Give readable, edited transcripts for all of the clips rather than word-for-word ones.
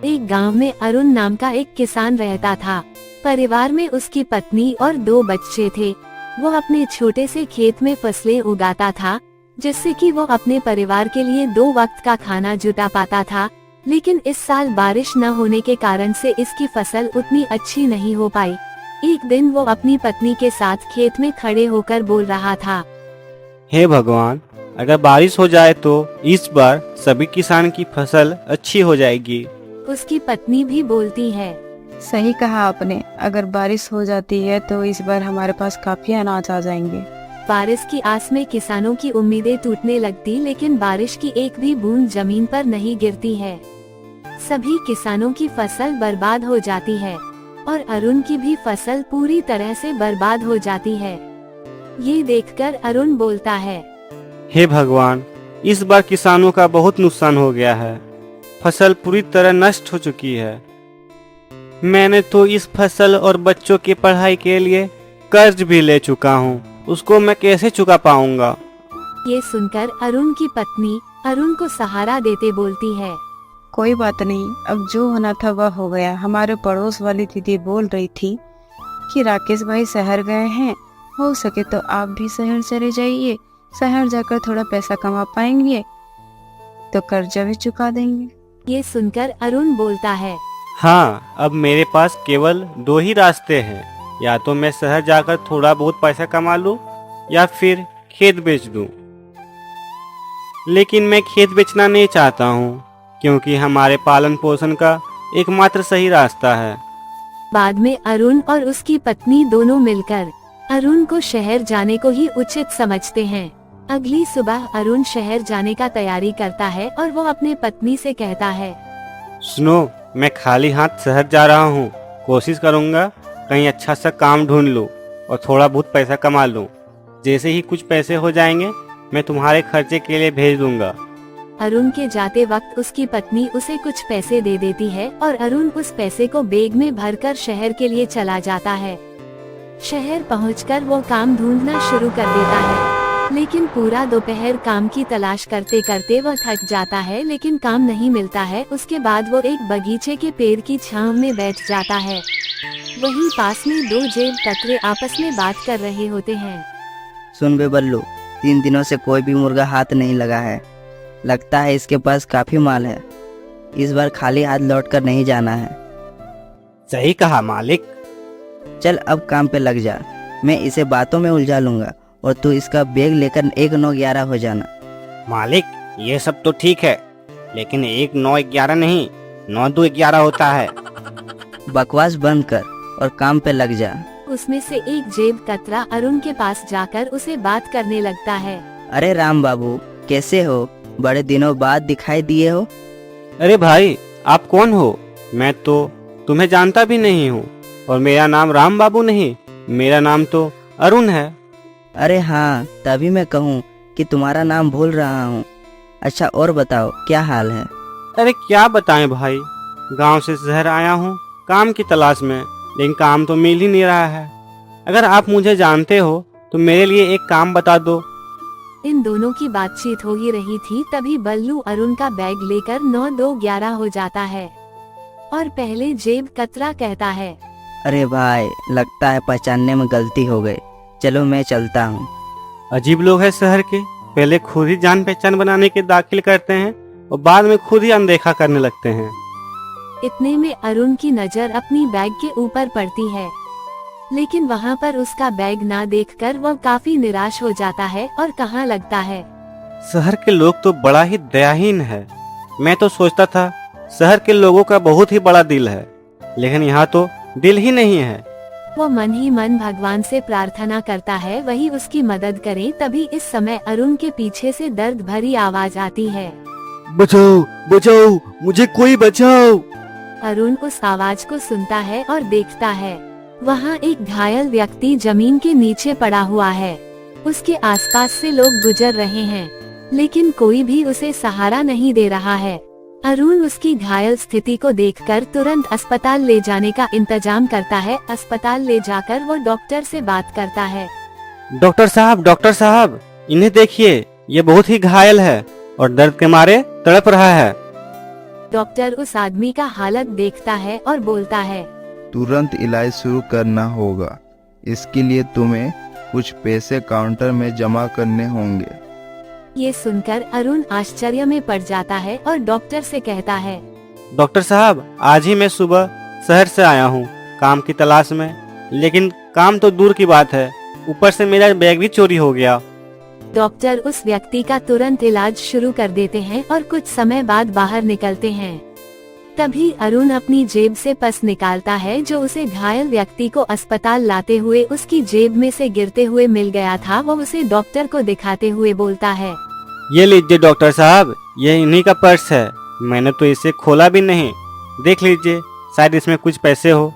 एक गांव में अरुण नाम का एक किसान रहता था। परिवार में उसकी पत्नी और 2 बच्चे थे। वो अपने छोटे से खेत में फसलें उगाता था, जिससे कि वो अपने परिवार के लिए 2 वक्त का खाना जुटा पाता था। लेकिन इस साल बारिश न होने के कारण से इसकी फसल उतनी अच्छी नहीं हो पाई। एक दिन वो अपनी पत्नी के साथ खेत में खड़े होकर बोल रहा था, हे भगवान, अगर बारिश हो जाए तो इस बार सभी किसान की फसल अच्छी हो जाएगी। उसकी पत्नी भी बोलती है, सही कहा आपने, अगर बारिश हो जाती है तो इस बार हमारे पास काफी अनाज आ जाएंगे। बारिश की आस में किसानों की उम्मीदें टूटने लगती, लेकिन बारिश की एक भी बूंद जमीन पर नहीं गिरती है। सभी किसानों की फसल बर्बाद हो जाती है और अरुण की भी फसल पूरी तरह से बर्बाद हो जाती है। ये देखकर अरुण बोलता है, हे भगवान, इस बार किसानों का बहुत नुकसान हो गया है। फसल पूरी तरह नष्ट हो चुकी है। मैंने तो इस फसल और बच्चों की पढ़ाई के लिए कर्ज भी ले चुका हूँ, उसको मैं कैसे चुका पाऊंगा। ये सुनकर अरुण की पत्नी अरुण को सहारा देते बोलती है, कोई बात नहीं, अब जो होना था वह हो गया। हमारे पड़ोस वाली दीदी बोल रही थी कि राकेश भाई शहर गए हैं, हो सके तो आप भी शहर चले जाइए। शहर जाकर थोड़ा पैसा कमा पाएंगे तो कर्जा भी चुका देंगे। ये सुनकर अरुण बोलता है, हाँ, अब मेरे पास केवल 2 ही रास्ते हैं, या तो मैं शहर जाकर थोड़ा बहुत पैसा कमा लूं या फिर खेत बेच दूं। लेकिन मैं खेत बेचना नहीं चाहता हूँ, क्योंकि हमारे पालन पोषण का एकमात्र सही रास्ता है। बाद में अरुण और उसकी पत्नी दोनों मिलकर अरुण को शहर जाने को ही उचित समझते हैं। अगली सुबह अरुण शहर जाने का तैयारी करता है और वो अपने पत्नी से कहता है, सुनो, मैं खाली हाथ शहर जा रहा हूँ। कोशिश करूँगा कहीं अच्छा सा काम ढूंढ लूँ और थोड़ा बहुत पैसा कमा लूँ। जैसे ही कुछ पैसे हो जाएंगे मैं तुम्हारे खर्चे के लिए भेज दूंगा। अरुण के जाते वक्त उसकी पत्नी उसे कुछ पैसे दे देती है और अरुण उस पैसे को बैग में भरकर शहर के लिए चला जाता है। शहर पहुंचकर वो काम ढूंढना शुरू कर देता है, लेकिन पूरा दोपहर काम की तलाश करते करते वह थक जाता है, लेकिन काम नहीं मिलता है। उसके बाद वो एक बगीचे के पेड़ की छांव में बैठ जाता है। वहीं पास में 2 जेब कतरे आपस में बात कर रहे होते हैं। सुन बे बल्लू, 3 दिनों से कोई भी मुर्गा हाथ नहीं लगा है। लगता है इसके पास काफी माल है। इस बार खाली हाथ लौट कर नहीं जाना है। सही कहा मालिक। चल अब काम पे लग जा, मैं इसे बातों में उलझा लूंगा और तू इसका बैग लेकर 1-9-11 हो जाना। मालिक, ये सब तो ठीक है, लेकिन 1-9-11 नहीं, 9-2-11 होता है। बकवास बंद कर और काम पे लग जा। उसमें से एक जेब कतरा अरुण के पास जाकर उसे बात करने लगता है। अरे राम बाबू, कैसे हो? बड़े दिनों बाद दिखाई दिए हो। अरे भाई, आप कौन हो? मैं तो तुम्हें जानता भी नहीं हूँ, और मेरा नाम राम बाबू नहीं, मेरा नाम तो अरुण है। अरे हाँ, तभी मैं कहूँ कि तुम्हारा नाम भूल रहा हूँ। अच्छा, और बताओ क्या हाल है? अरे क्या बताएं भाई, गांव से शहर आया हूँ काम की तलाश में, लेकिन काम तो मिल ही नहीं रहा है। अगर आप मुझे जानते हो तो मेरे लिए एक काम बता दो। इन दोनों की बातचीत हो ही रही थी, तभी बल्लू अरुण का बैग लेकर 9-2-11 हो जाता है और पहले जेब कतरा कहता है, अरे भाई, लगता है पहचानने में गलती हो गई। चलो मैं चलता हूँ। अजीब लोग हैं शहर के, पहले खुद ही जान पहचान बनाने के दाखिल करते हैं और बाद में खुद ही अनदेखा करने लगते हैं। इतने में अरुण की नजर अपनी बैग के ऊपर पड़ती है, लेकिन वहाँ पर उसका बैग ना देखकर वह काफी निराश हो जाता है और कहाँ लगता है, शहर के लोग तो बड़ा ही दयाहीन है। मैं तो सोचता था शहर के लोगों का बहुत ही बड़ा दिल है, लेकिन यहाँ तो दिल ही नहीं है। वो मन ही मन भगवान से प्रार्थना करता है वही उसकी मदद करे। तभी इस समय अरुण के पीछे से दर्द भरी आवाज आती है, बचाओ बचाओ, मुझे कोई बचाओ। अरुण उस आवाज को सुनता है और देखता है वहाँ एक घायल व्यक्ति जमीन के नीचे पड़ा हुआ है। उसके आसपास से लोग गुजर रहे हैं, लेकिन कोई भी उसे सहारा नहीं दे रहा है। अरुण उसकी घायल स्थिति को देखकर तुरंत अस्पताल ले जाने का इंतजाम करता है। अस्पताल ले जाकर वो डॉक्टर से बात करता है। डॉक्टर साहब, इन्हें देखिए, ये बहुत ही घायल है और दर्द के मारे तड़प रहा है। डॉक्टर उस आदमी का हालत देखता है और बोलता है, तुरंत इलाज शुरू करना होगा। इसके लिए तुम्हें कुछ पैसे काउंटर में जमा करने होंगे। ये सुनकर अरुण आश्चर्य में पड़ जाता है और डॉक्टर से कहता है, डॉक्टर साहब, आज ही मैं सुबह शहर से आया हूँ काम की तलाश में, लेकिन काम तो दूर की बात है, ऊपर से मेरा बैग भी चोरी हो गया। डॉक्टर उस व्यक्ति का तुरंत इलाज शुरू कर देते हैं और कुछ समय बाद बाहर निकलते हैं। तभी अरुण अपनी जेब से पर्स निकालता है जो उसे घायल व्यक्ति को अस्पताल लाते हुए उसकी जेब में से गिरते हुए मिल गया था। वो उसे डॉक्टर को दिखाते हुए बोलता है, ये लीजिए डॉक्टर साहब, ये इन्हीं का पर्स है। मैंने तो इसे खोला भी नहीं, देख लीजिए, शायद इसमें कुछ पैसे हो।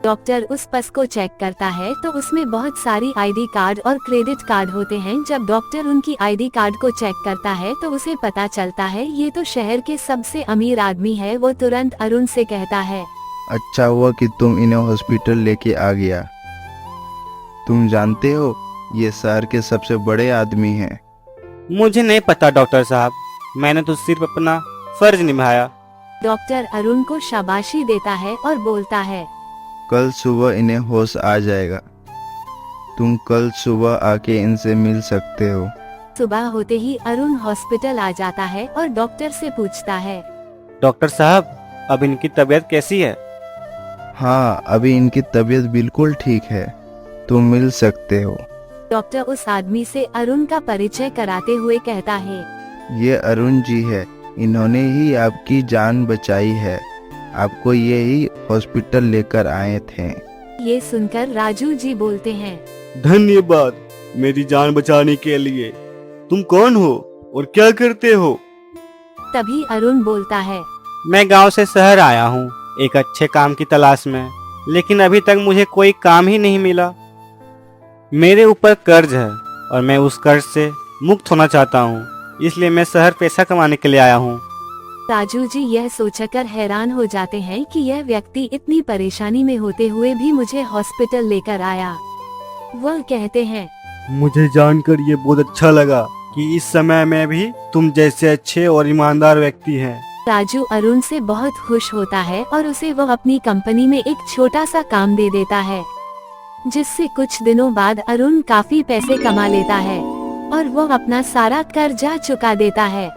डॉक्टर उस पर्स को चेक करता है तो उसमें बहुत सारी आईडी कार्ड और क्रेडिट कार्ड होते हैं। जब डॉक्टर उनकी आईडी कार्ड को चेक करता है तो उसे पता चलता है ये तो शहर के सबसे अमीर आदमी है। वो तुरंत अरुण से कहता है, अच्छा हुआ कि तुम इन्हें हॉस्पिटल लेके आ गया। तुम जानते हो ये शहर के सबसे बड़े आदमी हैं। मुझे नहीं पता डॉक्टर साहब, मैंने तो सिर्फ अपना फर्ज निभाया। डॉक्टर अरुण को शाबाशी देता है और बोलता है, कल सुबह इन्हें होश आ जाएगा। तुम कल सुबह आके इनसे मिल सकते हो। सुबह होते ही अरुण हॉस्पिटल आ जाता है और डॉक्टर से पूछता है, डॉक्टर साहब, अब इनकी तबीयत कैसी है? हाँ, अभी इनकी तबीयत बिल्कुल ठीक है, तुम मिल सकते हो। डॉक्टर उस आदमी से अरुण का परिचय कराते हुए कहता है, ये अरुण जी है, इन्होंने ही आपकी जान बचाई है, आपको ये ही हॉस्पिटल लेकर आए थे। ये सुनकर राजू जी बोलते हैं, धन्यवाद मेरी जान बचाने के लिए। तुम कौन हो और क्या करते हो? तभी अरुण बोलता है, मैं गांव से शहर आया हूँ एक अच्छे काम की तलाश में, लेकिन अभी तक मुझे कोई काम ही नहीं मिला। मेरे ऊपर कर्ज है और मैं उस कर्ज से मुक्त होना चाहता हूँ, इसलिए मैं शहर पैसा कमाने के लिए आया हूँ। राजू जी यह सोचकर हैरान हो जाते हैं कि यह व्यक्ति इतनी परेशानी में होते हुए भी मुझे हॉस्पिटल लेकर आया। वह कहते हैं, मुझे जानकर ये बहुत अच्छा लगा कि इस समय में भी तुम जैसे अच्छे और ईमानदार व्यक्ति हैं। राजू अरुण से बहुत खुश होता है और उसे वह अपनी कंपनी में एक छोटा सा काम दे देता है, जिससे कुछ दिनों बाद अरुण काफी पैसे कमा लेता है और वह अपना सारा कर्जा चुका देता है।